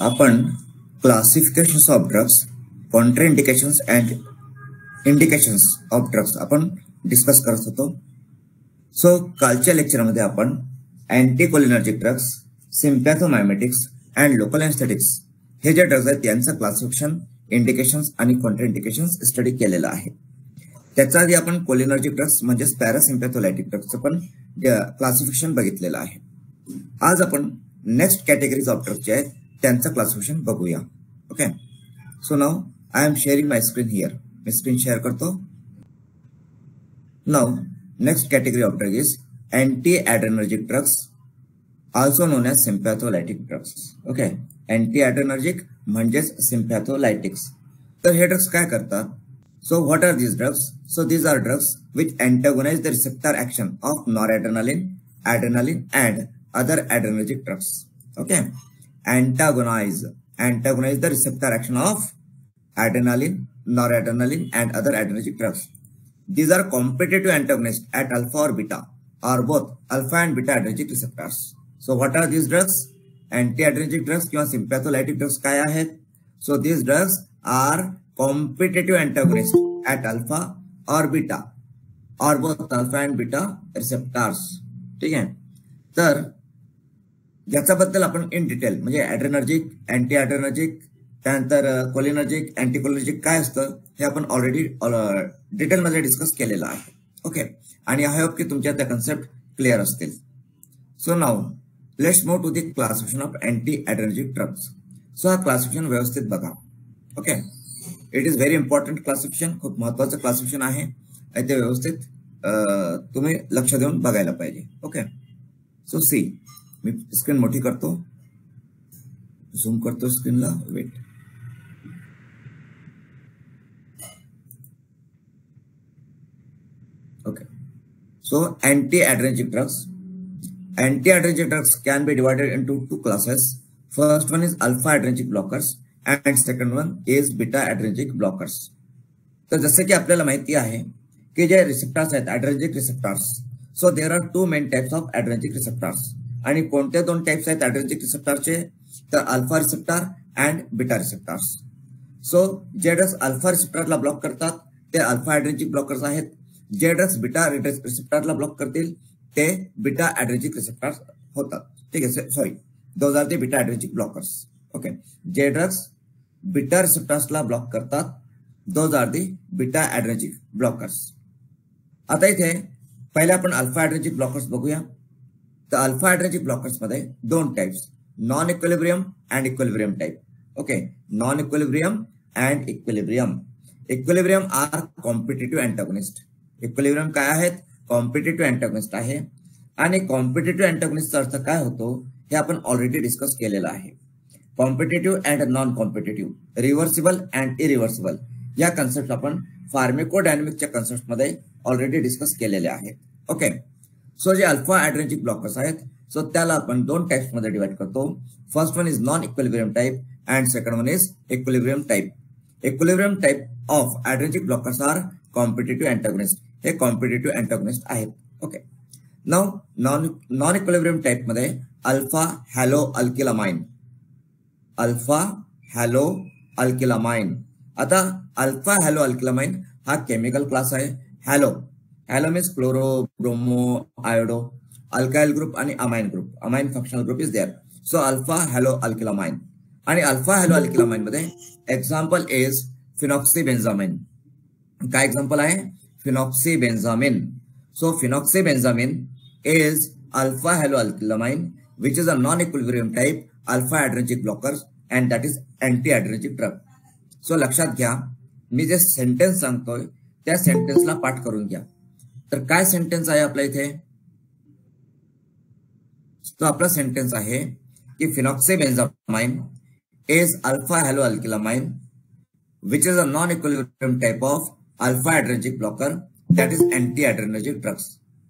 आपण क्लासिफिकेशन्स of drugs, कॉन्ट्राइंडिकेशन्स and indications of drugs आपण discuss करत होतो. सो कालच्या लेक्चरमध्ये आपण अँटीकोलिनर्जिक ड्रग्स, सिम्पॅथोमायमेटिक्स अँड लोकल एनेस्थेटिक्स हे जे ड्रग्स आहेत यांचं क्लासिफिकेशन, इंडिकेशन्स आणि कॉन्ट्राइंडिकेशन्स स्टडी केलेलं आहे. त्याच्या आधी आपण कोलिनर्जिक ड्रग्स म्हणजे पॅरासिम्पॅथोलायटिक ड्रग्सचं पण क्लासिफिकेशन बघितलेलं आहे. आज आपण नेक्स्ट कॅटेगरीज ऑफ ड्रग्स जे आहेत त्यांचं क्लासिफिकेशन बघूया. Okay, so now I am sharing my screen here. मी स्क्रीन शेअर करतो. Now next category of drug is anti adrenergic drugs, also known as sympatholytic drugs. Okay, anti adrenergic म्हणजेच sympatholytics. तर हे drugs काय करतात? So what are these drugs? So these are drugs which antagonize the receptor action of noradrenaline, adrenaline and other adrenergic drugs. Okay, antagonize the receptor action of adrenaline, noradrenaline and other adrenergic drugs. These are competitive antagonists at alpha or beta or both alpha and beta adrenergic receptors. So what are these drugs? Anti-adrenergic drugs किंवा sympatholytic drugs काय आहेत? So these drugs are competitive antagonists at alpha or beta or both alpha and beta receptors. ठीक आहे. तर याच्याबद्दल आपण in detail म्हणजे ॲड्रेनर्जिक, anti ॲड्रेनर्जिक, त्यानंतर कोलिनर्जिक, अँटीकोलिनर्जिक काय असतं हे आपण ऑलरेडी डिटेलमध्ये डिस्कस केलेलं आहे. ओके, आणि आय होप की तुमच्या त्या कन्सेप्ट क्लिअर असतील. So now let's move to the classification of anti adrenergic drugs. So हा क्लासिफिकेशन व्यवस्थित बघा. Okay, it is very important classification, खूप महत्वाचं क्लासिफिकेशन आहे. ते व्यवस्थित तुम्ही लक्ष देऊन बघायला पाहिजे. ओके, सो सी, मी स्क्रीन मोठी करतो, झूम करतो स्क्रीनला. Wait, okay. So anti adrenergic drugs. Anti-adrenergic drugs can be divided into two classes. First one is alpha-adrenergic blockers and second one is beta-adrenergic blockers. तर जसे की आपल्याला माहिती आहे की जे रिसेप्टर्स आहेत adrenergic receptors, so there are two main types of adrenergic receptors. आणि कोणते दोन टाइप्स आहेत ॲड्रेनर्जिक रिसेप्टरचे? तर alpha receptor and beta receptors. So जे ड्रग्स अल्फा रिसेप्टरला ब्लॉक करतात ते अल्फा ॲड्रेनर्जिक ब्लॉकर्स आहेत. जे ड्रग्स बीटा रिसेप्टरला ब्लॉक करतील ते बीटा ॲड्रेनर्जिक रिसेप्टर्स होतात. ठीक आहे, sorry, those are the beta adrenergic blockers. Okay, जे ड्रग्स बीटा रिसेप्टर्सला ब्लॉक करतात those are the beta adrenergic blockers. आता इथे पहिले आपण अल्फा ॲड्रेनर्जिक ब्लॉकर्स बघूया. तर अल्फा ॲड्रेनर्जिक ब्लॉकर्स मध्ये दोन types, non equilibrium and equilibrium type. Okay, non equilibrium and equilibrium. Equilibrium are competitive antagonist. Equilibrium काय आहेत? कॉम्पिटिटिव्ह अँटागोनिस्ट आहे. आणि कॉम्पिटिटिव्ह अँटागोनिस्टचा अर्थ काय होतो हे आपण ऑलरेडी डिस्कस केलेलं आहे. Competitive and non competitive, reversible and irreversible या कन्सेप्ट आपण फार्मिकोडायनॅमिक्सच्या कन्सेप्टमध्ये ऑलरेडी डिस्कस केलेले आहेत. ओके, सो जे अल्फा ॲड्रेनर्जिक ब्लॉकर्स आहेत सो त्याला आपण दोन टाइप्स मध्ये डिवाइड करतो. First one is non equilibrium type and second one is equilibrium type. Equilibrium type of adrenergic blockers are competitive antagonist. हे कॉम्पिटिटिव्ह अँटागोनिस्ट आहेत. Okay, now non equilibrium type मध्ये alpha halo alkylamine, alpha halo अल्किलामाइन. आता alpha halo alkylamine हा chemical class आहे. Halo means chloro, bromo, iodo, alkyl group आणि amine group, amine functional group is there. So alpha halo alkylamine. आणि alpha halo अल्किलामाइन मध्ये example is फिनॉक्सीबेन्झामिन. काय example आहे? Phenoxybenzamine. So phenoxybenzamine is alpha haloalkylamine which is a non-equilibrium type alpha adrenergic blocker and that is anti-adrenergic drug. So लक्षात घ्या, मी जे sentence सांगतोय त्या सेंटेन्सला पाठ करून घ्या. तर काय सेंटेन्स आहे आपल्या इथे? तो आपला सेंटेन्स आहे की phenoxybenzamine is alpha haloalkylamine which is a non-equilibrium type of alpha adrenergic blocker that is anti adrenergic drugs.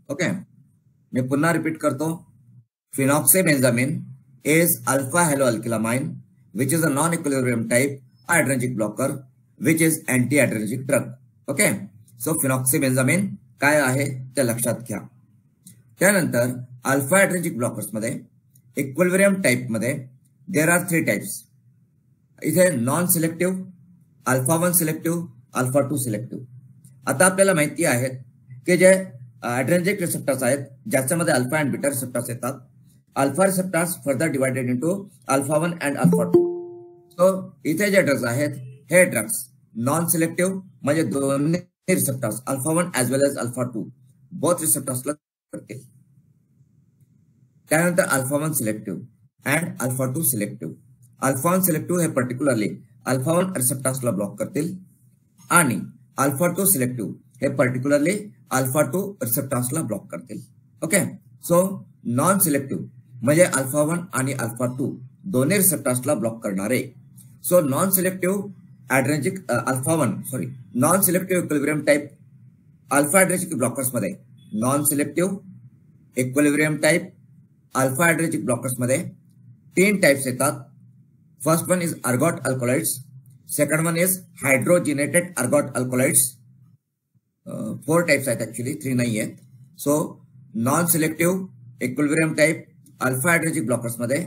Okay, मी पुन्हा रिपीट करतो. Phenoxybenzamine is alpha halo alkylamine which is a non equilibrium type adrenergic blocker which is anti adrenergic drug. Okay, so phenoxybenzamine काय आहे ते लक्षात घ्या. त्यानंतर alpha adrenergic blockers मध्ये इक्विलिब्रियम टाइप मध्ये देर आर 3 टाइप्स. इथे non selective, alpha 1 selective, alpha 2 selective. आता आपल्याला माहिती आहे की जे ॲड्रेनर्जिक रिसेप्टर्स आहेत ज्याच्यामध्ये अल्फा अँड बीटा रिसेप्टर्स येतात. Alpha receptors further divided into alpha 1 and alpha 2. So इथे जे ड्रग्स आहेत हे ड्रग्स नॉन सिलेक्टिव्ह म्हणजे दोन्ही receptors alpha 1 as well as alpha 2 both रिसेप्टर्सला करतील. त्यानंतर alpha 1 selective and alpha 2 selective. Alpha 1 selective हे पर्टिक्युलरली अल्फा 1 रिसेप्टर्सला ब्लॉक करतील आणि अल्फा 2 सिलेक्टिव्ह हे पर्टिक्युलरली अल्फा 2 रिसेप्टर्सला ब्लॉक करतील. ओके. सो नॉन सिलेक्टिव्ह म्हणजे अल्फा 1 आणि अल्फा 2 दोन्ही रिसेप्टर्सला ब्लॉक करणारे. So non selective adrenergic non selective equilibrium type alpha adrenergic blockers मध्ये non selective equilibrium type alpha adrenergic blockers मध्ये 3 टाइप्स येतात. First one is ergot alkaloids, second one is hydrogenated ergot alkaloids. 4 types आहेत actually, 3 नाही आहेत. So non selective equilibrium type alpha adrenergic blockers मध्ये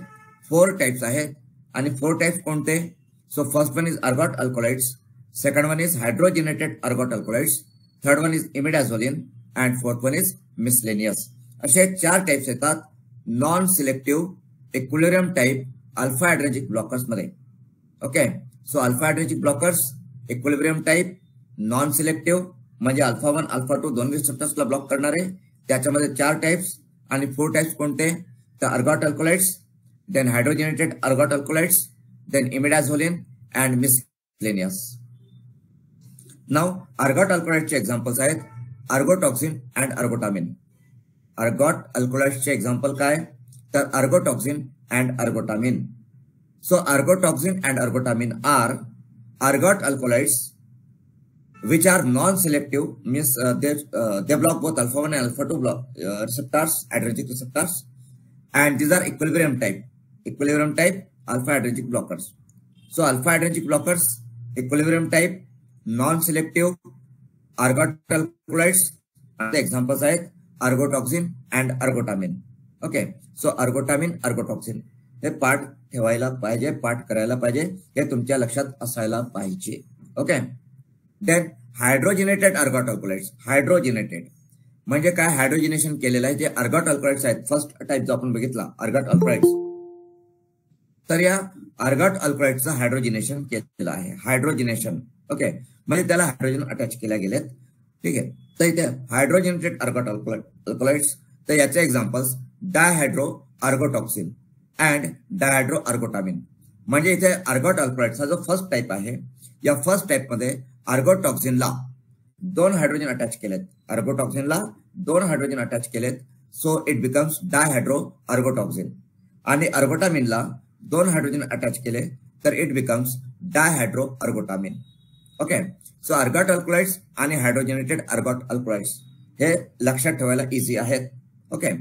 4 types आहेत आणि 4 types कोणते? So first one is ergot alkaloids, second one is hydrogenated ergot alkaloids, third one is imidazoline and fourth one is miscellaneous. असे 4 types येतात non selective equilibrium type alpha adrenergic blockers मध्ये. Okay. So alpha adrenergic blockers equilibrium type non selective म्हणजे alpha 1 alpha 2 दोन्ही रिसेप्टर्सला block करणारे. त्याच्यामध्ये 4 types आणि 4 types कोणते? तर ergot alkaloids, then hydrogenated ergot alkaloids, then imidazoline and miscellaneous. नाव अर्गॉट अल्कोलाइड्सचे एक्झाम्पल्स आहेत अर्गोटॉक्सिन अँड अर्गोटामिन. अर्गॉट अल्कोलाइड्सचे एक्झाम्पल काय? तर ergotoxine and ergotamine. So ergotoxine and ergotamine are ergot alkaloids which are non-selective, means they block both alpha 1 and alpha 2 receptors, adrenergic receptors, and these are equilibrium type alpha adrenergic blockers. So alpha adrenergic blockers equilibrium type non-selective ergot alkaloids. The examples आहेत ergotoxine and अर्गोटामिन. Okay. So अर्गोटामिन अर्गोटॉक्सिन हे पाठ ठेवायला पाहिजे, पाठ करायला पाहिजे, हे तुमच्या लक्षात असायला पाहिजे. Okay. Then hydrogenated ergot alkaloids. Hydrogenated म्हणजे काय? हायड्रोजिनेशन केलेलं आहे. जे अर्गॉट अल्कोलाइड्स आहेत फर्स्ट टाइप जो आपण बघितला अर्गॉट अल्कोलाइड्स, तर या अर्गॉट अल्कोलाइड्सचं हायड्रोजिनेशन केलेलं आहे. हायड्रोजिनेशन ओके म्हणजे त्याला हायड्रोजन अटॅच केल्या गेलेत. ठीक आहे. तर इथे हायड्रोजिनेटेड अर्गॉट अल्कोलाइड्स, तर याचे examples dihydro ergotoxine and dihydro अर्गोटामिन. म्हणजे इथे अर्गॉट अल्कोलाइड्सचा जो फर्स्ट टाइप आहे या फर्स्ट टाइप मध्ये अर्गोटॉक्सिनला 2 हायड्रोजन अटॅच केलेत. अर्गोटॉक्सिनला 2 हायड्रोजन अटॅच केलेत. So it becomes dihydro ergotoxine. आणि अर्गोटामिनला 2 हायड्रोजन अटॅच केले तर it becomes dihydro ergotamine. Okay. So ergot alkaloids आणि हायड्रोजिनेटेड अर्गॉट अल्कोलाइड्स हे लक्षात ठेवायला इझी आहेत. ओके.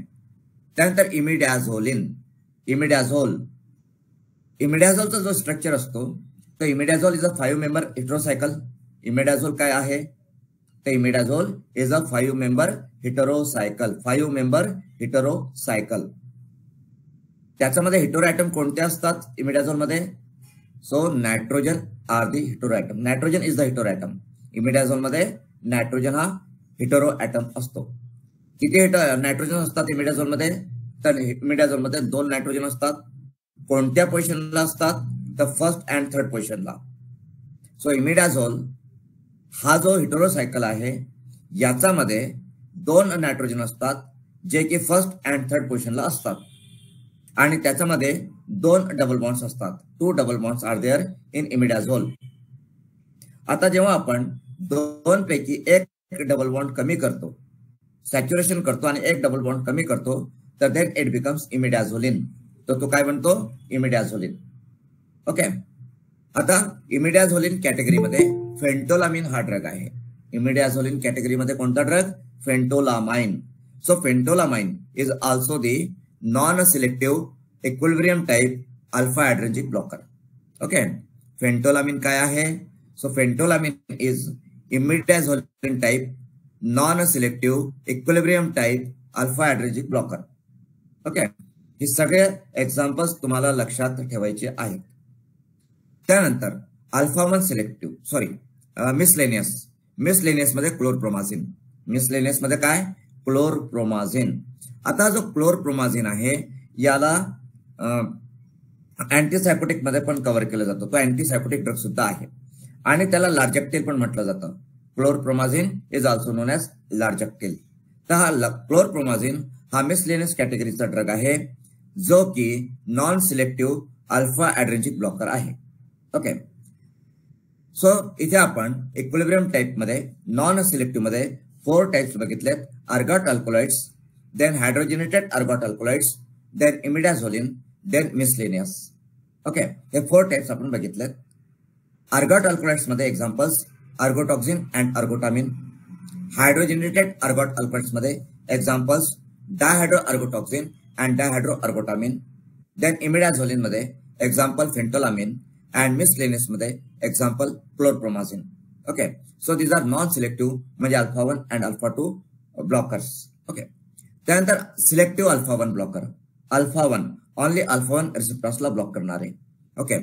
त्यानंतर इमिडाझोलिन. इमिडाझोलचा जो स्ट्रक्चर असतो तर इमिडाझोल इज अ 5 मेंबर हेटेरोसायकल. इमिडाझोल काय आहे? तर imidazole is a 5 member heterocycle. 5 member heterocycle. त्याच्यामध्ये हेटेरो ॲटम कोणते असतात इमिडाझोल मध्ये? So nitrogen are the hetero atom. Nitrogen is the hetero atom. Imidazole मध्ये नायट्रोजन हा हेटेरो ॲटम असतो. किती नायट्रोजन असतात इमिडाझोल मध्ये? तर इमिडाझोल मध्ये 2 नायट्रोजन असतात. कोणत्या पोझिशनला असतात? तर फर्स्ट अँड थर्ड पोझिशनला. सो इमिडाझोल हा जो हेटेरोसायकल आहे याच्यामध्ये 2 नायट्रोजन असतात जे की फर्स्ट अँड थर्ड पोझिशनला असतात आणि त्याच्यामध्ये 2 डबल बॉन्ड्स असतात. 2 double bonds are there in imidazole. आता जेव्हा आपण 2 पैकी एक डबल बॉन्ड कमी करतो, सॅच्युरेशन करतो आणि एक डबल बॉन्ड कमी करतो तर देन इट बिकम्स इमिडाझोलिन. तर तो काय बनतो? इमिडाझोलिन. ओके. आता इमिडाझोलिन कॅटेगरीमध्ये फेंटोलामिन हा ड्रग आहे. इमिडाझोलिन कॅटेगरीमध्ये कोणता drug? Phentolamine. So phentolamine is also the non selective equilibrium type alpha adrenergic blocker. Okay. Phentolamine काय आहे? So phentolamine is imidazoline type non selective equilibrium type alpha adrenergic blocker. Okay. हे सगळे examples तुम्हाला लक्षात ठेवायचे आहेत. त्यानंतर अल्फा 1 सिलेक्टिव्ह मिसलेनियस मध्ये क्लोरप्रोमाझिन. मिसलेनियस मध्ये काय? क्लोरप्रोमाझिन. आता जो क्लोरप्रोमाझिन आहे याला अँटीसायकोटिक मध्ये पण कव्हर केलं जातं. तो अँटीसायकोटिक ड्रग सुद्धा आहे आणि त्याला लार्जेक्टेल पण म्हटलं जातं. क्लोरप्रोमाझिन इज ऑल्सो नोन एज लार्जेक्टेल. तर हा क्लोरप्रोमाझिन हा मिसलेनियस कॅटेगरीचा ड्रग आहे जो की non selective alpha adrenergic blocker आहे. ओके. सो इथे आपण इक्विलिब्रियम टाइप मध्ये नॉन सिलेक्टिव्ह मध्ये 4 टाइप्स बघितलेत. Ergot alkaloids, then hydrogenated ergot alkaloids, then imidazoline, then miscellaneous. Okay, हे 4 टाइप्स आपण बघितलेत. अर्गॉट अल्कोलाइड्स मध्ये examples ergotoxine and ergotamine. Hydrogenated ergot alkaloids मध्ये examples dihydro ergotoxine and dihydro ergotamine. Then imidazoline मध्ये example phentolamine and miscellaneous मध्ये example chlorpromazine. Okay, so these R non selective म्हणजे alpha 1 and alpha 2 blockers. Okay. त्यानंतर selective alpha 1 blocker. Alpha 1 only alpha 1 रिसेप्टर्सला block करणारे. Okay,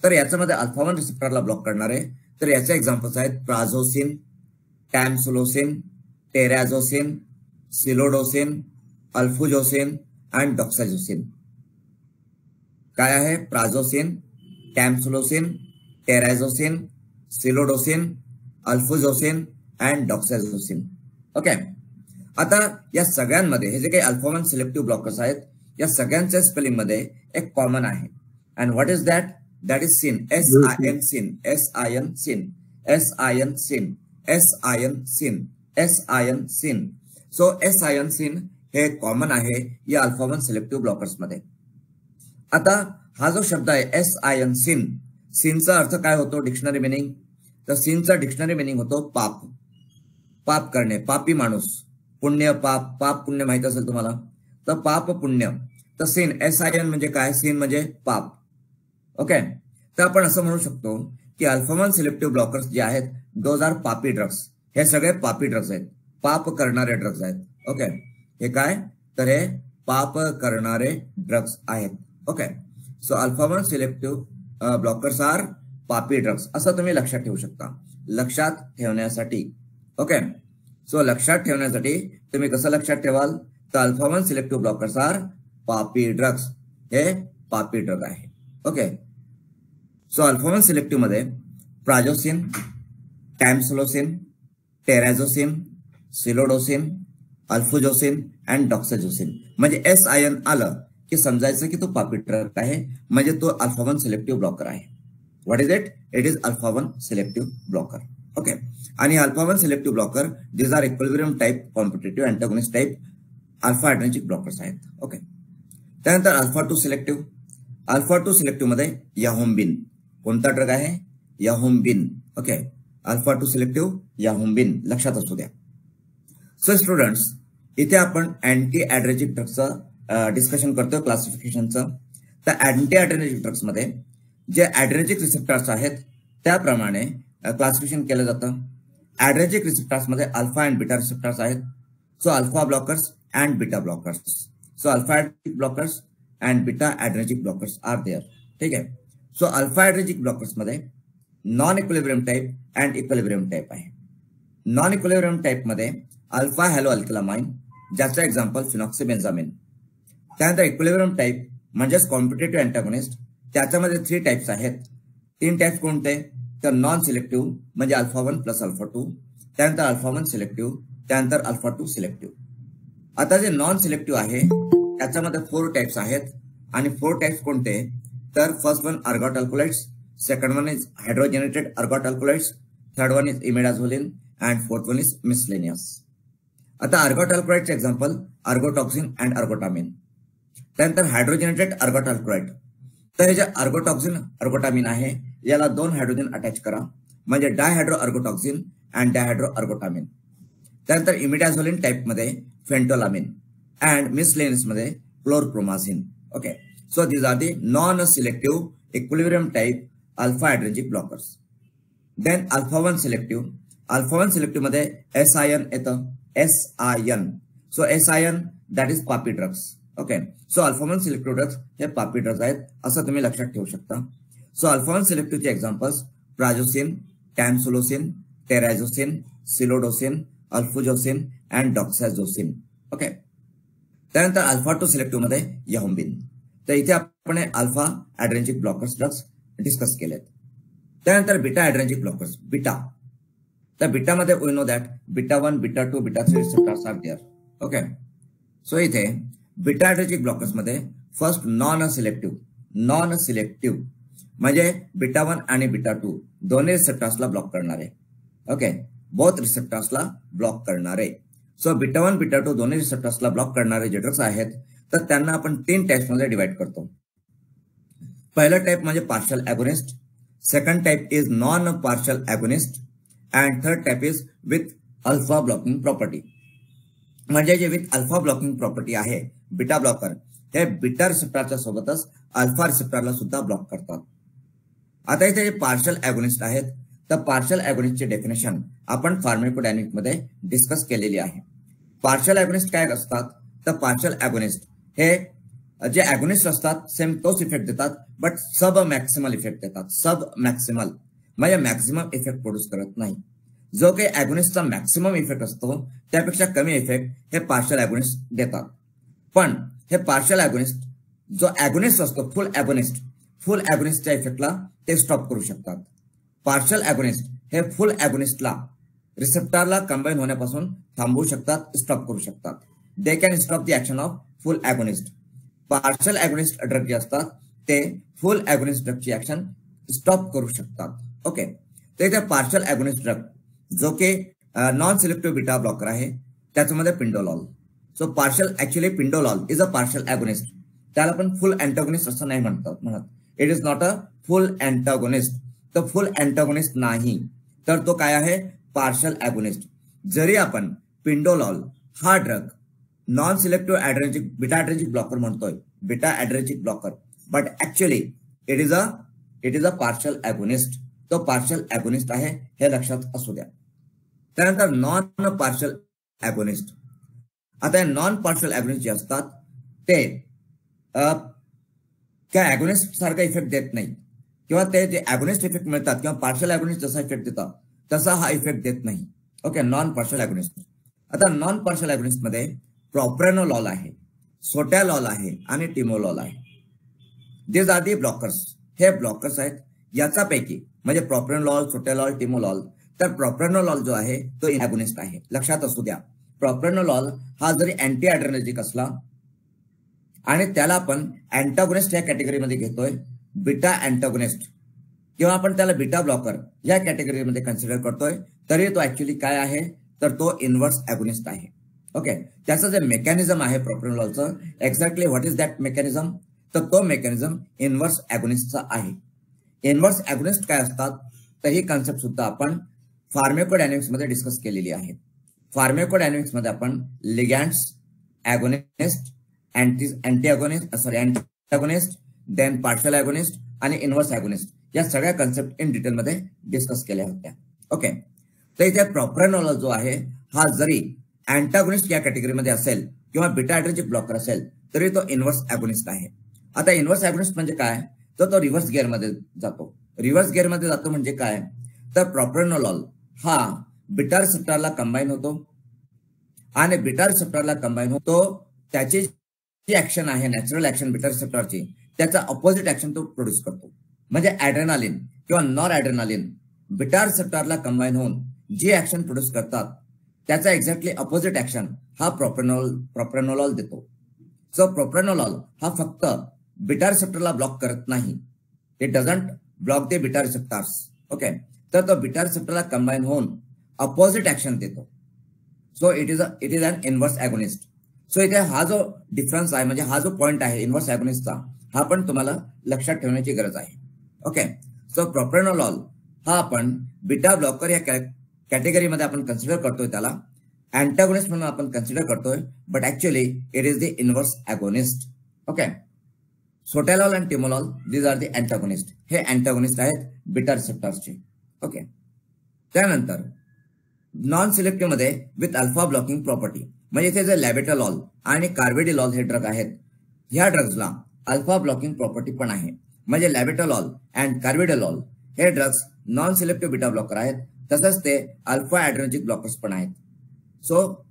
तर याच्यामध्ये alpha 1 रिसेप्टरला block करणारे तर याचे एक्झाम्पल्स आहेत प्राझोसिन, टॅमसुलोसिन, टेरॅझोसिन, सिलोडोसिन, अल्फुजोसिन अँड डॉक्साझोसिन. काय आहे? प्राझोसिन, टॅमसुलोसिन, टेरॅझोसिन, सिलोडोसिन, अल्फुजोसिन अँड डॉक्साझोसिन. ओके. आता या सगळ्यांमध्ये हे जे काही अल्फा 1 सिलेक्टिव्ह ब्लॉकर्स आहेत या सगळ्यांच्या स्पेलिंग मध्ये एक कॉमन आहे. And what is that? That is sin. SIN sin. SIN sin. SIN sin. SIN sin. SIN sin. So SIN sin हे कॉमन आहे या अल्फा 1 सिलेक्टिव्ह ब्लॉकर्स मध्ये. आता हा जो शब्द आहे SIN सिन, सिनचा अर्थ काय होतो? Dictionary meaning. तर सिनचा डिक्शनरी मिनिंग होतो पाप, पाप करणे, पापी माणूस. पुण्य पाप, पाप पुण्य माहित असेल तुम्हाला. तर पाप पुण्य. तर सिन SIN म्हणजे काय? सिन म्हणजे पाप. ओके. तर आपण असं म्हणू शकतो की अल्फा 1 सिलेक्टिव्ह ब्लॉकर्स जे आहेत दोज आर पापी ड्रग्स. हे सगळे पापी ड्रग्स आहेत, पाप करणारे ड्रग्स आहेत. ओके. हे काय? तर हे पाप करणारे ड्रग्स आहेत. Okay. So alpha 1 selective blockers are पापी ड्रग्स. असं तुम्ही लक्षात ठेवू शकता. लक्षात ठेवण्यासाठी. ओके. सो लक्षात ठेवण्यासाठी तुम्ही कसं लक्षात ठेवाल? तर अल्फा 1 सिलेक्टिव्ह ब्लॉकर्स आर पापी ड्रग्स. हे पापी ड्रग आहे. ओके. सो अल्फा 1 सिलेक्टिव्ह मध्ये प्राझोसिन, टॅमसुलोसिन, टेरॅझोसिन, सिलोडोसिन, अल्फुजोसिन अँड डॉक्साझोसिन. म्हणजे SIN आलं की समजायचं की तो पापी ड्रग आहे, म्हणजे तो अल्फा 1 सिलेक्टिव्ह ब्लॉकर आहे. What is it? It is alpha 1 selective blocker. Okay. आणि alpha 1 selective blocker these are equilibrium type, competitive, antagonist type alpha adrenergic blockers आहेत. ओके. त्यानंतर अल्फा 2 सिलेक्टिव्ह. अल्फा 2 सिलेक्टिव्ह मध्ये yohimbine. कोणता drug आहे? Yohimbine. Okay. Alpha 2 selective yohimbine लक्षात असू द्या. So students, इथे आपण अँटी ॲड्रेनर्जिक ड्रग्सचं डिस्कशन करतोय, क्लासिफिकेशनचं. तर अँटी ॲड्रेनर्जिक ड्रग्स मध्ये जे ॲड्रेनर्जिक रिसेप्टर्स आहेत त्याप्रमाणे क्लासिफिकेशन केलं जातं. ॲड्रेनर्जिक रिसेप्टर्स मध्ये अल्फा अँड बीटा रिसेप्टर्स आहेत. So alpha blockers and beta blockers. So alpha adrenergic blockers and beta adrenergic blockers are there. ठीक आहे. सो अल्फा ॲड्रेनर्जिक ब्लॉकर्स मध्ये non equilibrium type and equilibrium type आहे. Non equilibrium type मध्ये alpha halo alkylamine, ज्याचं example phenoxybenzamine. त्यानंतर equilibrium type म्हणजेच competitive antagonist, त्याच्यामध्ये 3 types आहेत. 3 टाइप्स कोणते? तर नॉन सिलेक्टिव्ह म्हणजे अल्फा 1 प्लस अल्फा 2, त्यानंतर अल्फा 1 सिलेक्टिव्ह, त्यानंतर अल्फा 2 सिलेक्टिव्ह. आता जे नॉन सिलेक्टिव्ह आहे त्याच्यामध्ये 4 टाइप्स आहेत. आणि 4 टाइप्स कोणते? तर first one ergot alkaloids, second one is hydrogenated ergot alkaloids, third one is imidazoline and fourth one is miscellaneous. आता अर्गॉट अल्कोलाइडचे एक्झाम्पल अर्गोटॉक्सिन अँड अर्गोटामिन. त्यानंतर हायड्रोजनेटेड अर्गॉट अल्कोलाइड. तर हे जे अर्गोटॉक्सिन अर्गोटामिन आहे याला 2 हायड्रोजन अटॅच करा म्हणजे डायहायड्रो अर्गोटॉक्सिन अँड डायहायड्रो अर्गोटामिन. त्यानंतर इमिडाझोलिन टाइप मध्ये फेंटोलामिन अँड मिसलेनियस मध्ये chlorpromazine. Okay. So these are the non selective equilibrium type alpha adrenergic blockers. Then alpha 1 selective. Alpha 1 selective मध्ये SIN येतं. SIN. So SIN that is पापी drugs. Okay, so alpha 1 selective drugs हे पापी drugs आहेत असं तुम्ही लक्षात ठेवू शकता. सो अल्फा 1 सिलेक्टिव्हचे examples prazosin, tamsulosin, terazosin, silodosin, alfuzosin and doxazosin. Okay, त्यानंतर अल्फा 2 सिलेक्टिव्ह मध्ये यहोम्बिन. तर इथे आपण alpha adrenergic blockers drugs discuss केलेत. त्यानंतर बीटा ॲड्रेनर्जिक ब्लॉकर्स बीटा. तर बीटामध्ये we know that beta 1, beta 2, beta 3 receptors are there. Okay, so इथे बीटा ॲड्रेनर्जिक ब्लॉकर्स मध्ये फर्स्ट नॉन सिलेक्टिव्ह म्हणजे बीटा 1 आणि बीटा 2 दोन्ही रिसेप्टर्सला ब्लॉक करणारे. ओके, बोथ रिसेप्टर्सला ब्लॉक करणारे. सो बीटा 1, बीटा 2 दोन्ही रिसेप्टर्सला ब्लॉक करणारे जे ड्रग्स आहेत तर त्यांना आपण 3 टाइप्स मध्ये डिवाइड करतो. पहिला टाइप म्हणजे partial agonist, second type is non partial agonist and third type is with alpha blocking property. म्हणजे जे विथ अल्फा ब्लॉकिंग प्रॉपर्टी आहे बीटा ब्लॉकर हे बीटा रिसेप्टरच्या सोबतच अल्फा रिसेप्टरला सुद्धा ब्लॉक करतात. आता इथे जे पार्शियल ॲगोनिस्ट आहेत तर पार्शियल ॲगोनिस्टची डेफिनेशन आपण फार्माकोडायनॅमिक्स मध्ये डिस्कस केलेली आहे. पार्शियल ॲगोनिस्ट काय असतात तर पार्शियल ॲगोनिस्ट हे जे ॲगोनिस्ट असतात सेम तोच इफेक्ट देतात बट सब मॅक्सिमल इफेक्ट देतात. सब मॅक्सिमल म्हणजे मॅक्सिमम इफेक्ट प्रोड्यूस करत नाही. जो काही ॲगोनिस्टचा मॅक्सिमम इफेक्ट असतो त्यापेक्षा कमी इफेक्ट हे पार्शियल ॲगोनिस्ट देतात. पण हे पार्शियल ॲगोनिस्ट जो ॲगोनिस्ट असतो फुल ॲगोनिस्टच्या इफेक्टला ते स्टॉप करू शकतात. पार्शियल ॲगोनिस्ट हे फुल ॲगोनिस्टला रिसेप्टरला कंबाईन होण्यापासून थांबवू शकतात, स्टॉप करू शकतात. They can stop the action of full agonist. Partial agonist drug जे असतात ते फुल ॲगोनिस्ट ड्रगची ऍक्शन स्टॉप करू शकतात. ओके, तर इथे पार्शियल ॲगोनिस्ट ड्रग जो की नॉन सिलेक्टिव्ह बीटा ब्लॉकर आहे त्याच्यामध्ये pindolol. So partial actually pindolol is a partial agonist. त्याला आपण फुल अँटागोनिस्ट असं नाही म्हणत. It is not a full antagonist. तो फुल अँटागोनिस्ट नाही तर तो काय आहे पार्शियल ॲगोनिस्ट. जरी आपण पिंडोलॉल हा drug non selective adrenergic beta adrenergic blocker म्हणतोय, beta adrenergic blocker, but actually it is a partial agonist. तो पार्शियल ॲगोनिस्ट आहे हे लक्षात असू द्या. त्यानंतर नॉन पार्शियल ॲगोनिस्ट. आता नॉन पार्शियल ॲगोनिस्ट जे असतात ते त्या ॲगोनिस्ट सारखा इफेक्ट देत नाही किंवा ते जे ॲगोनिस्ट इफेक्ट मिळतात किंवा पार्शियल ॲगोनिस्ट जसा इफेक्ट देतात तसा हा इफेक्ट देत नाही. Okay, non partial agonist. आता नॉन पार्शियल ॲगोनिस्ट मध्ये प्रोप्रेनोलॉल आहे, सोटॅलॉल आहे आणि टिमोलॉल आहे. This are the blockers. हे ब्लॉकर्स आहेत. याच्यापैकी म्हणजे प्रोप्रेनोलॉल, सोटॅलॉल, टिमोलॉल. तर प्रोप्रेनोलॉल जो आहे तो ॲगोनिस्ट आहे. लक्षात असू द्या, प्रोप्रेनोलॉल हा जरी अँटी ॲड्रेनर्जिक असला आणि त्याला आपण अँटागोनिस्ट या कॅटेगरीमध्ये घेतोय, बीटा अँटागोनिस्ट किंवा आपण त्याला बीटा ब्लॉकर या कॅटेगरीमध्ये कन्सिडर करतोय, तरी तो ऍक्च्युअली काय आहे तर तो इन्व्हर्स ॲगोनिस्ट आहे. ओके, त्याचं जे मेकॅनिझम आहे प्रोप्रेनोलॉलचं, exactly what is that mechanism, तर तो मेकॅनिझम इन्व्हर्स ॲगोनिस्टचा आहे. इन्व्हर्स ॲगोनिस्ट काय असतात तर ही कन्सेप्ट सुद्धा आपण फार्माकोडायनॅमिक्स मध्ये डिस्कस केलेली आहे. फार्माकोडायनॅमिक्स मध्ये आपण लिगॅंड्स, agonist, antagonist, then partial agonist आणि इन्व्हर्स ॲगोनिस्ट या सगळ्या कन्सेप्ट इन डिटेल मध्ये डिस्कस केल्या होत्या. ओके, तर इथे प्रोप्रेनोलॉल जो आहे हा जरी अँटागोनिस्ट या कॅटेगरीमध्ये असेल किंवा बीटा ॲड्रेनर्जिक ब्लॉकर असेल तरी तो इन्व्हर्स ॲगोनिस्ट आहे. आता इन्व्हर्स ॲगोनिस्ट म्हणजे काय तर तो रिव्हर्स गिअरमध्ये जातो. रिव्हर्स गिअरमध्ये जातो म्हणजे काय तर प्रोप्रेनोलॉल हा बीटा रिसेप्टरला कंबाईन होतो आणि बीटा रिसेप्टरला कंबाईन होतो. त्याची जी ऍक्शन आहे नॅचरल ऍक्शन बीटा रिसेप्टरची त्याचा ऑपोजिट ऍक्शन तो प्रोड्यूस करतो. म्हणजे ॲड्रेनालिन किंवा नॉर ॲड्रेनालिन बीटा रिसेप्टरला कंबाईन होऊन जी ऍक्शन प्रोड्यूस करतात त्याचा एक्झॅक्टली ऑपोजिट ऍक्शन हा प्रोप्रेनोलॉल देतो. सो प्रोप्रेनोलॉल हा फक्त बीटा रिसेप्टरला ब्लॉक करत नाही, it doesn't block the beta receptors. Okay, तर तो बीटा रिसेप्टरला कंबाईन होऊन ऑपोजिट ऍक्शन देतो. So it is an inverse agonist. So इथे हा जो डिफरन्स आहे म्हणजे हा जो पॉइंट आहे इन्व्हर्स ॲगोनिस्टचा हा पण तुम्हाला लक्षात ठेवण्याची गरज आहे. ओके, सो प्रोप्रेनोलॉल हा आपण बीटा ब्लॉकर या कॅटेगरीमध्ये आपण कन्सिडर करतोय, त्याला अँटागोनिस्ट म्हणून आपण कन्सिडर करतोय, but actually it is the inverse agonist. Okay, sotalol आणि timolol these are the antagonist. हे अँटागोनिस्ट आहेत बीटा रिसेप्टर्सचे. ओके, त्यानंतर नॉन सिलेक्टिव्ह मध्ये विथ अल्फा ब्लॉकिंग प्रॉपर्टी म्हणजे इथे जे लॅबेटालॉल आणि कार्बेडिलॉल हे ड्रग आहेत ह्या ड्रग्सला अल्फा ब्लॉकिंग प्रॉपर्टी पण आहे. म्हणजे लॅबेटोलॉल अँड कार्बिडोलॉल हे drugs non selective beta blocker आहेत, तसंच ते अल्फा ॲड्रेनर्जिक ब्लॉकर्स पण आहेत. So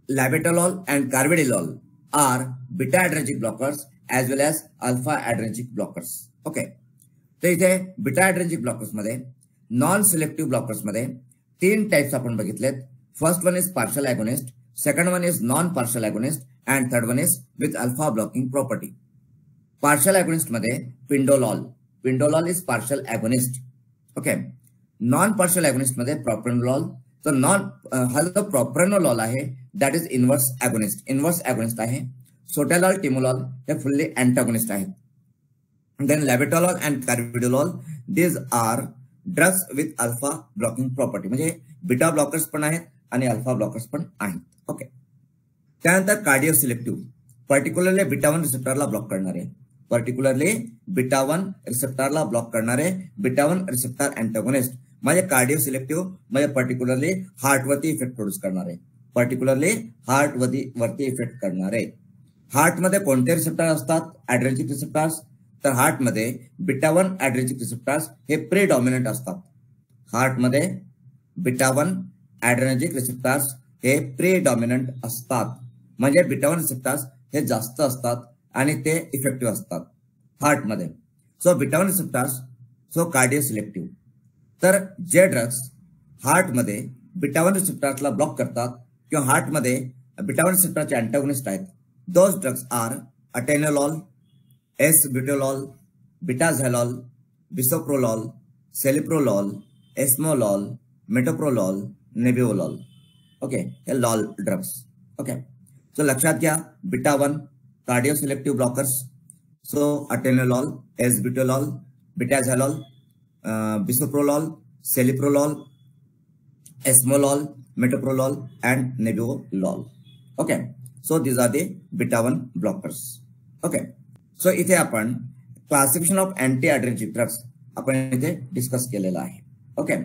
labetalol and carvedilol are beta adrenergic blockers as well as alpha adrenergic blockers. Okay, तर इथे बीटा ॲड्रेनर्जिक ब्लॉकर्स मध्ये नॉन सिलेक्टिव्ह ब्लॉकर्स मध्ये 3 टाइप्स आपण बघितलेत. First one is partial agonist, second one is non partial agonist and third one is with alpha blocking property. Partial agonist मध्ये pindolol is partial agonist. Okay, non partial agonist मध्ये प्रोप्रेनोलॉल. तर हा जो प्रोप्रेनोलॉल आहे that is inverse agonist आहे. Sotalol, timolol हे fully antagonist आहेत. Then labetalol and carvedilol these are drugs with alpha blocking property, म्हणजे बीटा ब्लॉकर्स पण आहेत आणि अल्फा ब्लॉकर्स पण आहेत. ओके, त्यानंतर कार्डिओ सिलेक्टिव्ह, पर्टिक्युलरली बीटा 1 रिसेप्टरला ब्लॉक करणारे, बीटा 1 रिसेप्टर अँटागोनिस्ट. म्हणजे कार्डिओ सिलेक्टिव्ह म्हणजे पर्टिक्युलरली हार्टवरती इफेक्ट प्रोड्यूस करणारे, इफेक्ट करणारे. हार्टमध्ये कोणते रिसेप्टर असतात? Adrenergic receptors. तर हार्टमध्ये बीटा 1 ॲड्रेनर्जिक रिसेप्टर्स हे प्रीडॉमिनंट असतात. हार्टमध्ये बीटा 1 ॲड्रेनर्जिक रिसेप्टर्स हे प्रीडॉमिनंट असतात, म्हणजे बीटा 1 रिसेप्टर्स हे जास्त असतात आणि ते इफेक्टिव्ह असतात हार्टमध्ये. So beta 1 receptors, so cardio selective. तर जे ड्रग्स हार्टमध्ये बीटा 1 रिसेप्टर्सला ब्लॉक करतात किंवा हार्टमध्ये बीटा 1 रिसेप्टरचे अँटागोनिस्ट आहेत, those drugs are atenolol, acebutolol, betaxolol, bisoprolol, celiprolol, esmolol, metoprolol, nebivolol. Okay, हे लॉल ड्रग्स. ओके, सो लक्षात घ्या, beta 1 cardio selective blockers, so atenolol, acebutolol, betaxolol, bisoprolol, celiprolol, esmolol, metoprolol and nebivolol. Okay, so these are the beta 1 blockers. Okay, so इथे आपण classification of anti adrenergic drugs आपण इथे discuss केलेलं आहे. Okay,